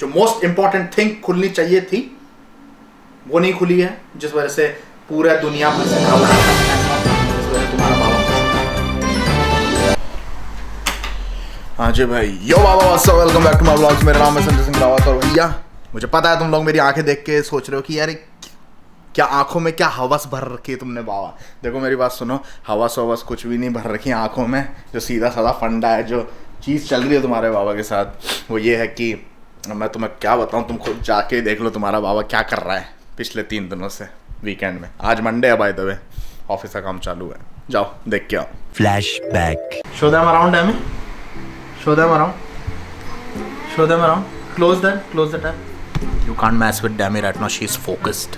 जो most important thing खुलनी चाहिए थी वो नहीं खुली है, जिस वजह से पूरा दुनिया भर से तुम्हारा बाबा। हाँ जी भाई, यो बाबा welcome back to my vlogs. मेरा नाम है संजय सिंह रावत। और भैया मुझे पता है तुम लोग मेरी आंखें देख के सोच रहे हो कि यार क्या आंखों में क्या हवस भर रखी है तुमने बाबा। देखो मेरी बात सुनो, हवस ववस कुछ भी नहीं भर रखी है आंखों में। जो सीधा साधा फंडा है, जो चीज़ चल रही है तुम्हारे बाबा के साथ, वो ये है कि मैं तुम्हें क्या बताऊँ, तुम खुद जाके देख लो तुम्हारा बाबा क्या कर रहा है पिछले 3 दिनों से वीकेंड में। आज मंडे है बाय द वे, ऑफिस का काम चालू है, जाओ देख के आओ। Flashback. Show them around Amy, show them around, show them around, close the tab. You can't match with Demi right now, she is focused.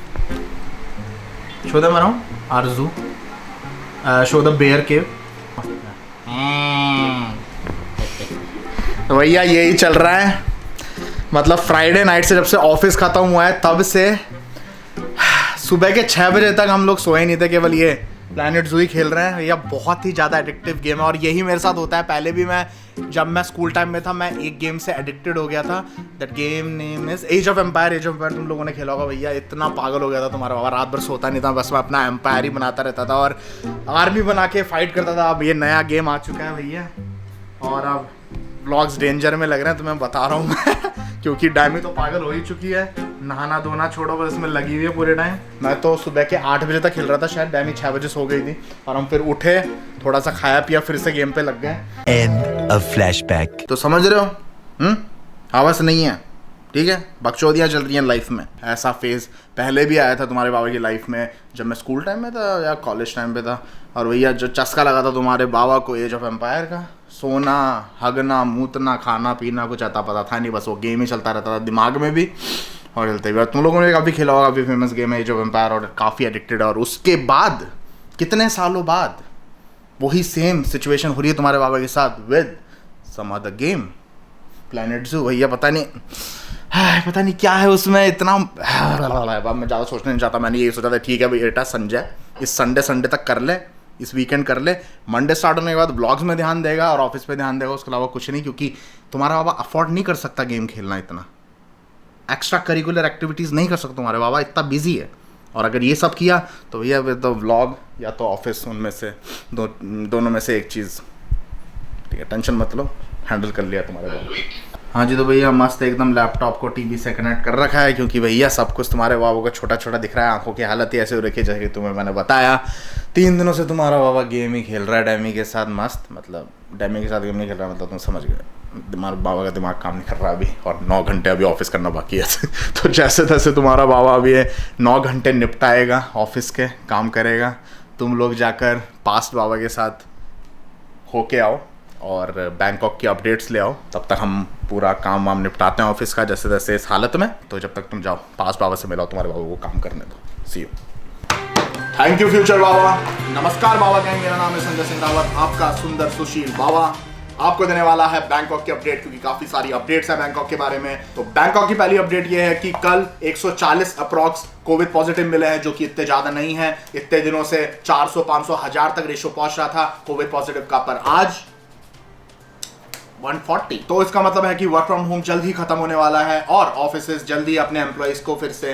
Show them around Aarzoo, show the bear cave. तो भैया यही चल रहा है, मतलब Friday night से जब से ऑफिस खत्म हुआ है तब से सुबह के 6 बजे तक हम लोग सोए नहीं थे, केवल ये प्लैनेट ज़ू ही खेल रहे हैं। भैया बहुत ही ज़्यादा एडिक्टिव गेम है और यही मेरे साथ होता है। पहले भी जब मैं स्कूल टाइम में था, मैं एक गेम से एडिक्टेड हो गया था। That game name is age of empire. Age of empire तुम लोगों ने खेला होगा। भैया इतना पागल हो गया था तुम्हारा बाबा, रात भर सोता नहीं था, बस मैं अपना एम्पायर ही बनाता रहता था और आर्मी बना के फाइट करता था। अब ये नया गेम आ चुका है भैया और अब व्लॉग्स डेंजर में लग रहे हैं, तो मैं बता रहा हूँ मैं क्योंकि डैमी तो पागल हो ही चुकी है। नहाना धोना छोड़ो, बस इसमें लगी हुई है पूरे टाइम। मैं तो सुबह के 8 बजे तक खेल रहा था, शायद डैमी 6 बजे सो गई थी और हम फिर उठे, थोड़ा सा खाया पिया, फिर से गेम पे लग गए। And a flashback. तो समझ रहे हो, हवस नहीं है, ठीक है, बकचोदियाँ चल रही हैं लाइफ में। ऐसा फेज पहले भी आया था तुम्हारे बाबा की लाइफ में, जब मैं स्कूल टाइम में था या कॉलेज टाइम पे था। और भैया जो चस्का लगा था तुम्हारे बाबा को एज ऑफ एम्पायर का, सोना, हगना, मूतना, खाना पीना कुछ अता पता था नहीं, बस वो गेम ही चलता रहता था दिमाग में भी और चलते भी। तुम लोगों ने काफ़ी खेला होगा, काफ़ी फेमस गेम है एज ऑफ एम्पायर और काफ़ी एडिक्टेड है। और उसके बाद कितने सालों बाद वही सेम सिचुएशन हो रही है तुम्हारे बाबा के साथ with some other game, planet zoo. भैया पता नहीं क्या है उसमें इतना। अब मैं ज़्यादा सोचना नहीं चाहता। मैंने ये सोचा था ठीक है भाई बेटा संजय इस संडे तक कर ले, इस वीकेंड कर ले, मंडे स्टार्ट होने के बाद ब्लॉग्स में ध्यान देगा और ऑफिस पे ध्यान देगा, उसके अलावा कुछ नहीं। क्योंकि तुम्हारा बाबा अफोर्ड नहीं कर सकता गेम खेलना, इतना एक्स्ट्रा करिकुलर एक्टिविटीज़ नहीं कर सकता तुम्हारे बाबा, इतना बिजी है। और अगर ये सब किया तो भैया फिर तो व्लॉग या तो ऑफिस, उनमें से दोनों में से एक चीज़, ठीक है, टेंशन मत लो, हैंडल कर लिया तुम्हारे बाबा। हाँ जी, तो भैया मस्त एकदम लैपटॉप को टीवी से कनेक्ट कर रखा है क्योंकि भैया सब कुछ तुम्हारे बाबा को छोटा छोटा दिख रहा है। आंखों की हालत ही ऐसे हो रखी है जैसे कि तुम्हें मैंने बताया। 3 दिनों से तुम्हारा बाबा गेम ही खेल रहा है डैमी के साथ मस्त। मतलब डैमी के साथ गेम नहीं खेल रहा, मतलब तुम समझ गए, तुम्हारे बाबा का दिमाग काम नहीं कर रहा अभी और 9 घंटे अभी ऑफिस करना बाकी है तो जैसे तैसे तुम्हारा बाबा अभी 9 घंटे निपटाएगा, ऑफिस के काम करेगा। तुम लोग जाकर पास्ट बाबा के साथ होके आओ और बैंकॉक की अपडेट्स ले आओ, तब तक हम पूरा काम वाम निपटाते हैं ऑफिस का जैसे तैसे इस हालत में। तो जब तक तुम जाओ पास बाबा से मिलाओ, तुम्हारे बाबा को काम करने दो। सी यू। थैंक यू फ्यूचर बाबा। नमस्कार बाबा गैंग, मेरा नाम है संजय सिंह रावत, आपका सुंदर सुशील बाबा आपको देने वाला है बैंकॉक की अपडेट, क्योंकि काफी सारी अपडेट्स है बैंकॉक के बारे में। तो बैंकॉक की पहली अपडेट ये है कि कल 140 अप्रॉक्स कोविड पॉजिटिव मिले हैं, जो कि इतने ज्यादा नहीं है। इतने दिनों से 400, 500, 1000 तक रेशो पहुंच रहा था कोविड पॉजिटिव का, पर आज 140। तो इसका मतलब है कि वर्क फ्रॉम होम जल्द ही खत्म होने वाला है और ऑफिसेस जल्द ही अपने एम्प्लॉइज को फिर से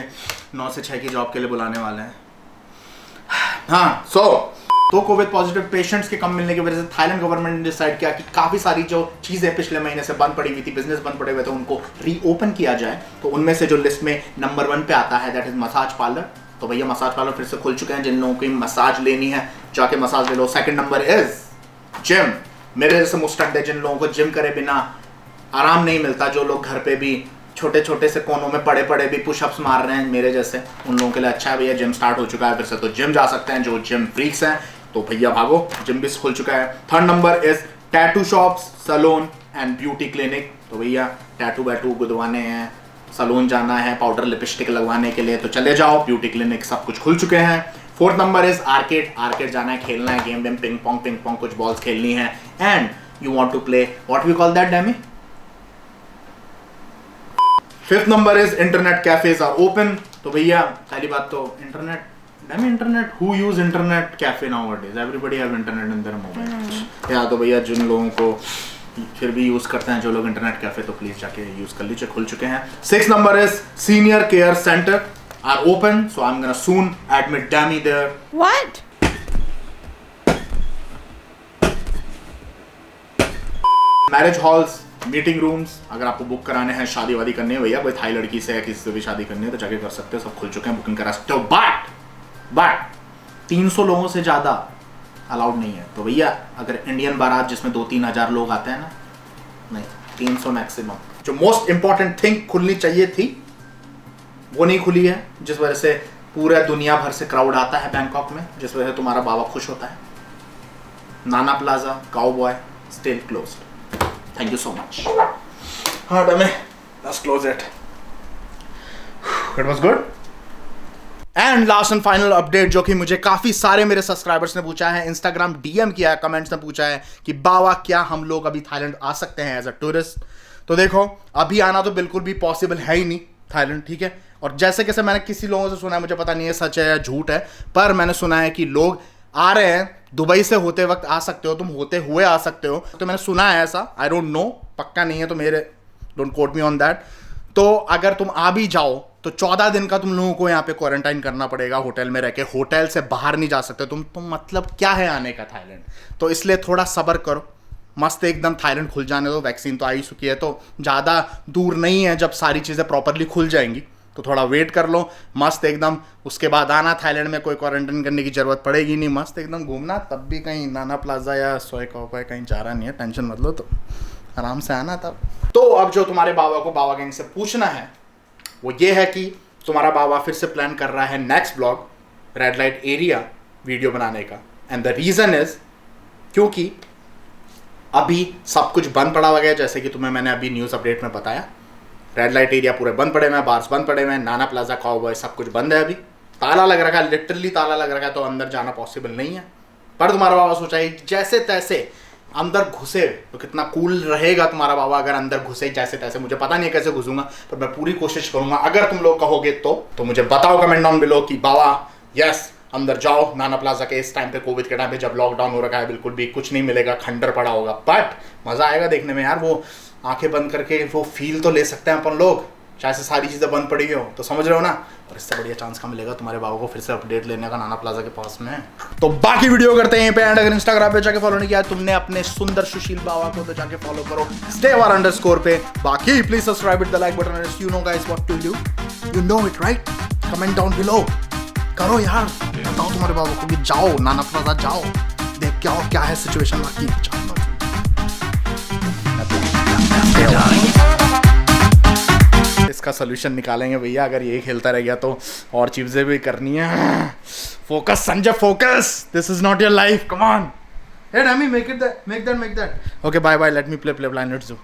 9 से 6 की जॉब के लिए बुलाने वाले हैं। हाँ, तो कोविड पॉजिटिव पेशेंट्स के कम मिलने की वजह से थाईलैंड गवर्नमेंट ने डिसाइड किया कि काफी सारी जो चीजें पिछले महीने से बंद पड़ी हुई थी, बिजनेस बंद पड़े हुए थे, उनको रीओपन किया जाए। तो उनमें से जो लिस्ट में नंबर 1 पे आता है दैट इज मसाज पार्लर। तो भैया मसाज पार्लर फिर से खुल चुके हैं, जिन लोगों की मसाज लेनी है जाके मसाज ले लो। Second number is gym. मेरे जैसे मुस्टंड है, जिन लोगों को जिम करे बिना आराम नहीं मिलता, जो लोग घर पे भी छोटे छोटे से कोनों में पड़े पड़े भी पुशअप्स मार रहे हैं मेरे जैसे, उन लोगों के लिए अच्छा है भैया, जिम स्टार्ट हो चुका है फिर से, तो जिम जा सकते हैं। जो जिम फ्रीक्स हैं तो भैया भागो, जिम भी खुल चुका है। Third number is tattoo shops, salon and beauty clinic. तो भैया टैटू वैटू गुदवाने हैं, सैलून जाना है, पाउडर लिपस्टिक लगवाने के लिए तो चले जाओ, ब्यूटी क्लिनिक सब कुछ खुल चुके हैं। फोर्थ नंबर इज आर्केड जाना है, खेलना है गेम वेम, पिंग पोंग कुछ बॉल्स खेलनी है। And you want to play what we call that Demi. Fifth number is internet cafes are open. तो भैया पहली बात तो internet, Demi internet, who use internet cafe nowadays, everybody have internet in their mobile. या तो भैया जिन लोगों को फिर भी यूज करते हैं जो लोग इंटरनेट कैफे, तो प्लीज जाके यूज कर लीजिए, खुल चुके हैं। 6 number is senior care center are open, so I am gonna soon admit Demi there. What? Marriage halls, meeting rooms, अगर आपको बुक कराने हैं, शादी वादी करनी है भैया, कोई थाई लड़की से या किसी से भी शादी करनी है तो जाके कर सकते हो, सब खुल चुके हैं, बुकिंग करा सकते हो। बट 300 लोगों से ज्यादा अलाउड नहीं है। तो भैया अगर इंडियन बारात जिसमें 2-3 हज़ार लोग आते हैं ना, नहीं, 300 मैक्सिमम। जो मोस्ट इंपॉर्टेंट थिंग खुलनी चाहिए थी वो नहीं खुली है, जिस वजह से पूरा दुनिया भर से क्राउड आता है बैंकॉक में, जिस वजह से तुम्हारा बाबा खुश होता है। नाना plaza, cowboy, still closed. Thank you so much. हाँ डमे, let's close it. It was good. And last and final update, जो कि मुझे काफी सारे मेरे सब्सक्राइबर्स ने पूछा है, इंस्टाग्राम डीएम किया है, कमेंट्स में पूछा है कि बाबा क्या हम लोग अभी थाईलैंड आ सकते हैं एज अ टूरिस्ट। तो देखो, अभी आना तो बिल्कुल भी पॉसिबल है ही नहीं थाईलैंड, ठीक है। और जैसे कैसे मैंने किसी लोगों से सुना है, मुझे पता नहीं है सच है या झूठ है, पर मैंने सुना है कि लोग आ रहे हैं, दुबई से होते वक्त आ सकते हो, तुम होते हुए आ सकते हो, तो मैंने सुना है ऐसा, आई डोंट नो, पक्का नहीं है तो मेरे don't quote me on that. तो अगर तुम आ भी जाओ तो 14 दिन का तुम लोगों को यहाँ पे क्वारंटाइन करना पड़ेगा होटल में रह के, होटल से बाहर नहीं जा सकते तुम मतलब क्या है आने का थाईलैंड। तो इसलिए थोड़ा सब्र करो, मस्त एकदम थाईलैंड खुल जाने दो, वैक्सीन तो आ ही चुकी है, तो ज़्यादा दूर नहीं है, जब सारी चीज़ें प्रॉपरली खुल जाएंगी तो थोड़ा वेट कर लो, मस्त एकदम। उसके बाद आना थाईलैंड में, कोई क्वारंटाइन करने की जरूरत पड़ेगी नहीं, मस्त एकदम घूमना। तब भी कहीं नाना प्लाजा या सोए कॉफे कहीं जा रहा नहीं है, टेंशन मत लो, तो आराम से आना तब। तो अब जो तुम्हारे बाबा को बाबा गैंग से पूछना है वो ये है कि तुम्हारा बाबा फिर से प्लान कर रहा है next blog red light area video बनाने का, एंड द रीज़न इज क्योंकि अभी सब कुछ बंद पड़ा हुआ है, जैसे कि तुम्हें मैंने अभी न्यूज़ अपडेट में बताया, रेड लाइट एरिया पूरे बंद पड़े हुए हैं, बार्स बंद पड़े हुए हैं, नाना प्लाजा, काउबॉय सब कुछ बंद है, अभी ताला लग रखा है, लिटरली ताला लग रखा है, तो अंदर जाना पॉसिबल नहीं है। पर तुम्हारा बाबा सोचा है जैसे तैसे अंदर घुसे तो कितना कूल रहेगा तुम्हारा बाबा अगर अंदर घुसे जैसे तैसे। मुझे पता नहीं है कैसे घुसूंगा, पर मैं पूरी कोशिश करूंगा। अगर तुम लोग कहोगे तो मुझे बताओ कमेंट डाउन बिलो कि बाबा यस अंदर जाओ नाना प्लाजा के, इस टाइम पे कोविड के टाइम पे जब लॉकडाउन हो रखा है, बिल्कुल भी कुछ नहीं मिलेगा, खंडर पड़ा होगा, बट मजा आएगा देखने में यार। वो आंखें बंद करके वो फील तो ले सकते हैं अपन लोग, चाहे से सारी चीज़ें बंद पड़ी हो, तो समझ रहे हो ना। और इससे बढ़िया चांस का मिलेगा तुम्हारे बाबा को फिर से अपडेट लेने का नाना प्लाजा के पास में। तो बाकी वीडियो करते हैं यहीं पे एंड। अगर इंस्टाग्राम पे जाके फॉलो नहीं किया तुमने अपने सुंदर सुशील बाबा को, तो जाके फॉलो करो stay__ पे। बाकी please subscribe with the like button, you know guys what to do, you know it right. Comment down below करो यार, बताओ तुम्हारे बाबा को कि जाओ नाना प्लाजा जाओ, देख क्या है सिचुएशन बाकी। इसका सोल्यूशन निकालेंगे भैया, अगर यही खेलता रह गया तो और चीजें भी करनी है। Focus Sanjay, focus, this is not your life, come on. Hey Rami, make that. Okay, bye. Let me play blind. Let's do.